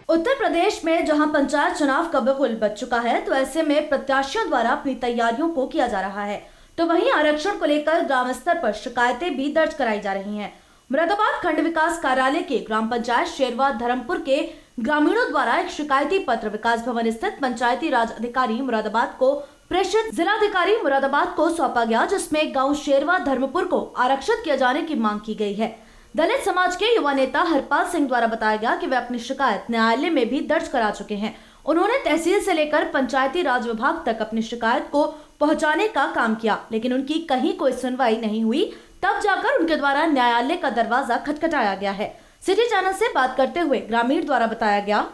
उत्तर प्रदेश में जहां पंचायत चुनाव का बिगुल बज चुका है, तो ऐसे में प्रत्याशियों द्वारा अपनी तैयारियों को किया जा रहा है। तो वहीं आरक्षण को लेकर ग्राम स्तर पर शिकायतें भी दर्ज कराई जा रही हैं। मुरादाबाद खंड विकास कार्यालय के ग्राम पंचायत शेरवा धर्मपुर के ग्रामीणों द्वारा एक शिकायती पत्र विकास भवन स्थित पंचायती राज अधिकारी मुरादाबाद को प्रेषित जिलाधिकारी मुरादाबाद को सौंपा गया, जिसमें गाँव शेरवा धर्मपुर को आरक्षित किए जाने की मांग की गई है। दलित समाज के युवा नेता हरपाल सिंह द्वारा बताया गया कि वे अपनी शिकायत न्यायालय में भी दर्ज करा चुके हैं। उन्होंने तहसील से लेकर पंचायती राज विभाग तक अपनी शिकायत को पहुंचाने का काम किया, लेकिन उनकी कहीं कोई सुनवाई नहीं हुई। तब जाकर उनके द्वारा न्यायालय का दरवाजा खटखटाया गया है। सिटी चैनल से बात करते हुए ग्रामीण द्वारा बताया गया,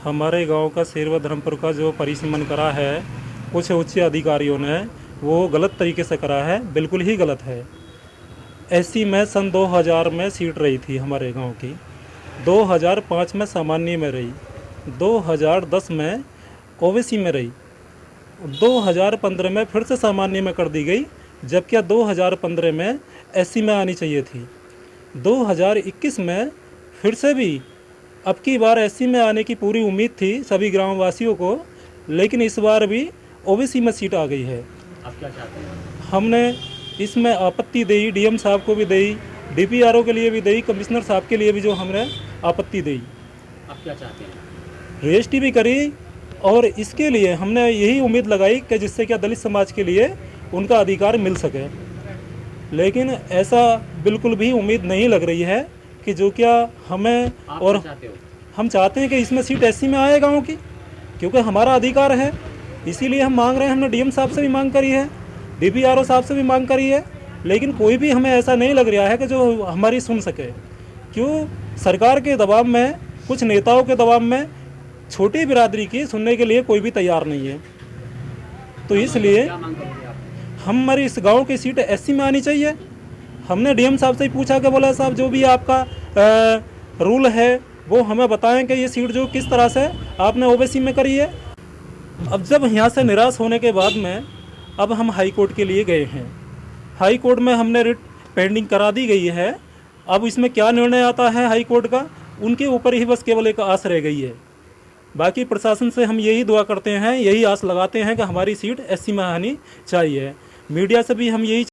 हमारे गांव का शेरवा धर्मपुर का जो परिसीमन करा है, कुछ उच्च अधिकारियों ने वो गलत तरीके से करा है, बिल्कुल ही गलत है। ऐसी में सन 2000 में सीट रही थी हमारे गांव की, 2005 में सामान्य में रही, 2010 में ओबीसी में रही, 2015 में फिर से सामान्य में कर दी गई, जबकि 2015 में एससी में आनी चाहिए थी। 2021 में फिर से भी अब की बार एससी में आने की पूरी उम्मीद थी सभी ग्रामवासियों को, लेकिन इस बार भी ओबीसी में सीट आ गई है। आप क्या चाहते हैं? हमने इसमें आपत्ति दी, डीएम साहब को भी दी, डीपीआरओ के लिए भी दी, कमिश्नर साहब के लिए भी जो हमने आपत्ति दी। आप क्या चाहते हैं? रजिस्ट्री भी करी और इसके लिए हमने यही उम्मीद लगाई कि जिससे क्या दलित समाज के लिए उनका अधिकार मिल सके, लेकिन ऐसा बिल्कुल भी उम्मीद नहीं लग रही है कि जो क्या हमें और हम चाहते हैं कि इसमें सीट एससी में आए गाँव की, क्योंकि हमारा अधिकार है, इसीलिए हम मांग रहे हैं। हमने डीएम साहब से भी मांग करी है, डीपीआरओ साहब से भी मांग करी है, लेकिन कोई भी हमें ऐसा नहीं लग रहा है कि जो हमारी सुन सके। क्यों? सरकार के दबाव में, कुछ नेताओं के दबाव में छोटी बिरादरी की सुनने के लिए कोई भी तैयार नहीं है। तो इसलिए हमारी इस गांव की सीट एससी में आनी चाहिए। हमने डीएम साहब से ही पूछा कि बोला साहब जो भी आपका रूल है वो हमें बताएं कि ये सीट जो किस तरह से आपने ओबीसी में करी है। अब जब यहाँ से निराश होने के बाद में अब हम हाई कोर्ट के लिए गए हैं। हाई कोर्ट में हमने रिट पेंडिंग करा दी गई है। अब इसमें क्या निर्णय आता है हाई कोर्ट का, उनके ऊपर ही बस केवल एक आस रह गई है। बाकी प्रशासन से हम यही दुआ करते हैं, यही आस लगाते हैं कि हमारी सीट एससी में आनी चाहिए। मीडिया से भी हम यही